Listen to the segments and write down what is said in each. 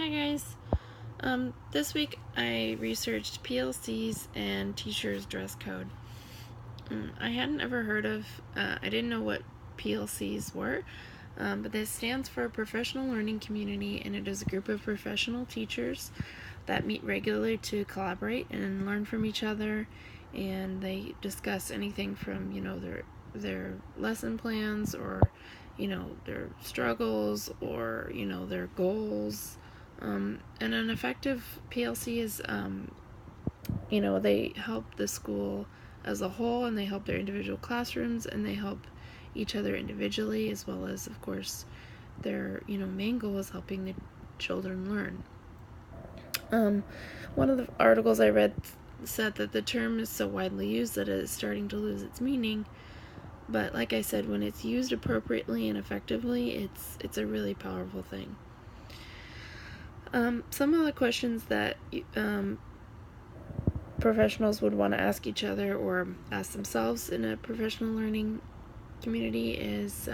Hi guys. This week I researched PLCs and teachers' dress code. I hadn't ever heard of, I didn't know what PLCs were, but this stands for Professional Learning Community, and it is a group of professional teachers that meet regularly to collaborate and learn from each other, and they discuss anything from, their lesson plans or, their struggles or, their goals. And an effective PLC is, they help the school as a whole, and they help their individual classrooms, and they help each other individually, as well as, of course, their, main goal is helping the children learn. One of the articles I read said that the term is so widely used that it is starting to lose its meaning. But like I said, when it's used appropriately and effectively, it's a really powerful thing. Some of the questions that professionals would want to ask each other or ask themselves in a professional learning community is,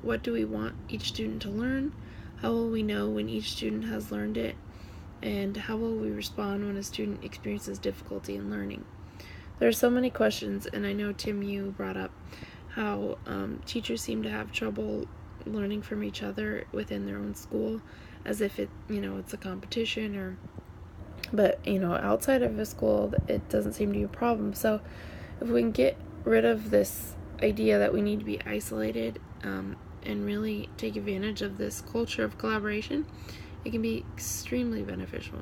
what do we want each student to learn? How will we know when each student has learned it? And how will we respond when a student experiences difficulty in learning? There are so many questions, and I know, Tim, you brought up how teachers seem to have trouble learning from each other within their own school, as if it's a competition, but outside of a school it doesn't seem to be a problem. So if we can get rid of this idea that we need to be isolated, and really take advantage of this culture of collaboration, it can be extremely beneficial.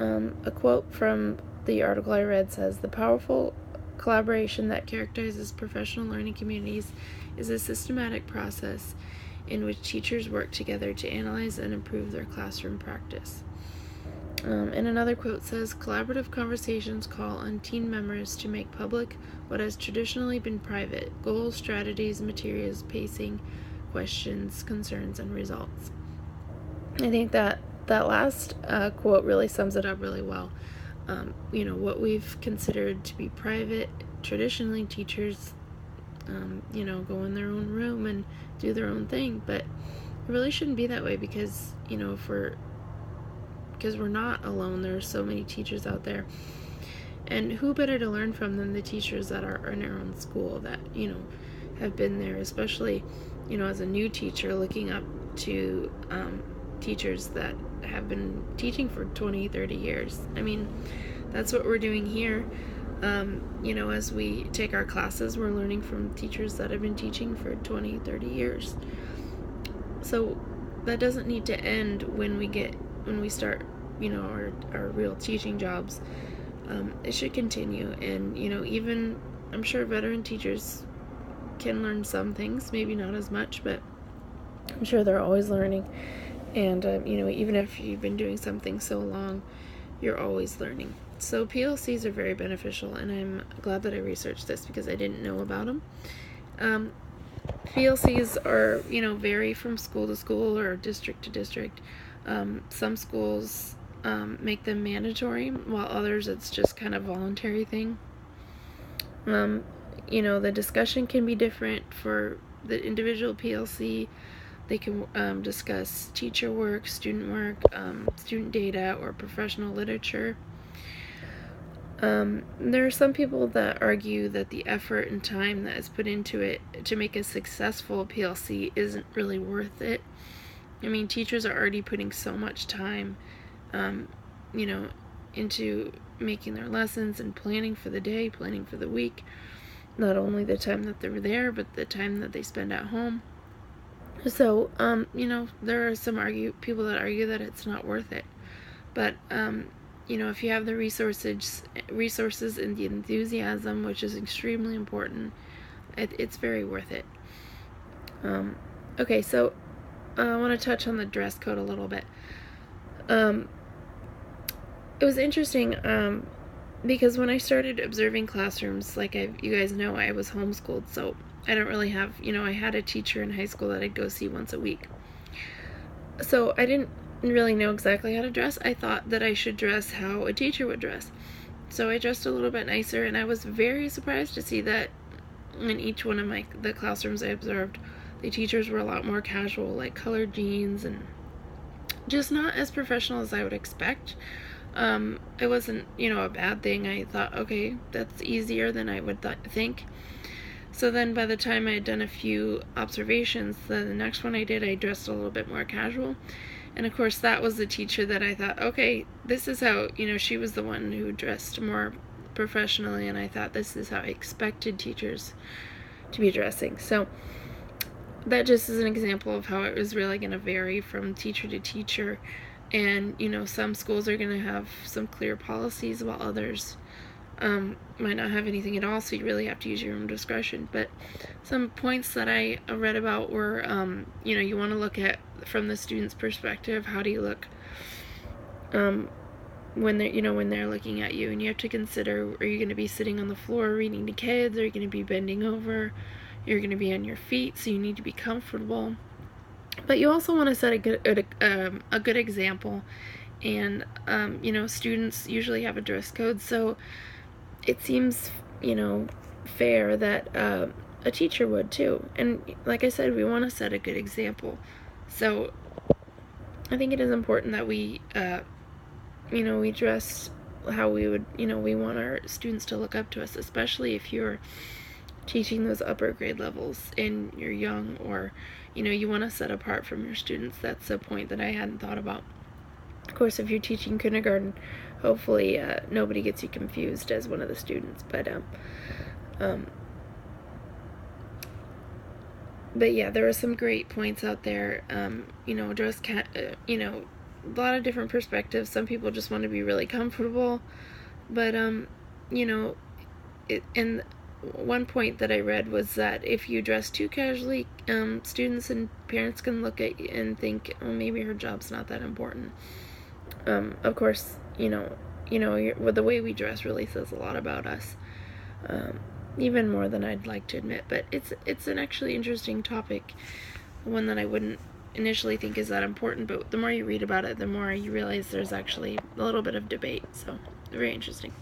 A quote from the article I read says, "The powerful collaboration that characterizes professional learning communities is a systematic process in which teachers work together to analyze and improve their classroom practice." And another quote says, "Collaborative conversations call on team members to make public what has traditionally been private: goals, strategies, materials, pacing, questions, concerns, and results." I think that last quote really sums it up really well. What we've considered to be private, traditionally teachers, go in their own room and do their own thing, but it really shouldn't be that way, because, because we're not alone. There are so many teachers out there, and who better to learn from than the teachers that are in our own school that, have been there, especially, as a new teacher looking up to teachers that have been teaching for 20-30 years. I mean, that's what we're doing here. As we take our classes, we're learning from teachers that have been teaching for 20-30 years. So that doesn't need to end when we start, our real teaching jobs. It should continue, and, even, I'm sure veteran teachers can learn some things, maybe not as much, but I'm sure they're always learning. And, even if you've been doing something so long, you're always learning. So PLCs are very beneficial, and I'm glad that I researched this because I didn't know about them. PLCs are, vary from school to school or district to district. Some schools make them mandatory, while others it's just kind of voluntary thing. The discussion can be different for the individual PLC. They can discuss teacher work, student data, or professional literature. There are some people that argue that the effort and time that is put into it to make a successful PLC isn't really worth it. I mean, teachers are already putting so much time, into making their lessons and planning for the day, planning for the week. Not only the time that they're there, but the time that they spend at home. So, there are some people that argue that it's not worth it. But, if you have the resources and the enthusiasm, which is extremely important, it's very worth it. Okay, so I want to touch on the dress code a little bit. It was interesting, because when I started observing classrooms, like you guys know, I was homeschooled, so I don't really have, I had a teacher in high school that I'd go see once a week. So I didn't really know exactly how to dress. I thought that I should dress how a teacher would dress. So I dressed a little bit nicer, and I was very surprised to see that in each one of the classrooms I observed, the teachers were a lot more casual, like colored jeans and just not as professional as I would expect. It wasn't, a bad thing. I thought, okay, that's easier than I would think. So then by the time I had done a few observations, the next one I did, I dressed a little bit more casual. And of course, that was the teacher that I thought, okay, this is how, she was the one who dressed more professionally, and I thought this is how I expected teachers to be dressing. So that just is an example of how it was really going to vary from teacher to teacher. And, some schools are going to have some clear policies, while others might not have anything at all, so you really have to use your own discretion. But some points that I read about were, you want to look at from the student's perspective. How do you look when they're looking at you? And you have to consider, are you going to be sitting on the floor reading to kids? Are you going to be bending over? You're going to be on your feet, so you need to be comfortable. But you also want to set a good example. And students usually have a dress code, so it seems, fair that a teacher would too. And like I said, we want to set a good example. So I think it is important that we, we dress how we would, we want our students to look up to us, especially if you're teaching those upper grade levels and you're young, or, you want to set apart from your students. That's a point that I hadn't thought about. Of course, if you're teaching kindergarten, hopefully nobody gets you confused as one of the students. But yeah, there are some great points out there. Dress a lot of different perspectives. Some people just want to be really comfortable, but and one point that I read was that if you dress too casually, students and parents can look at you and think, oh, maybe her job's not that important. Of course, the way we dress really says a lot about us, even more than I'd like to admit. But it's an actually interesting topic, one that I wouldn't initially think is that important, but the more you read about it, the more you realize there's actually a little bit of debate. So, very interesting.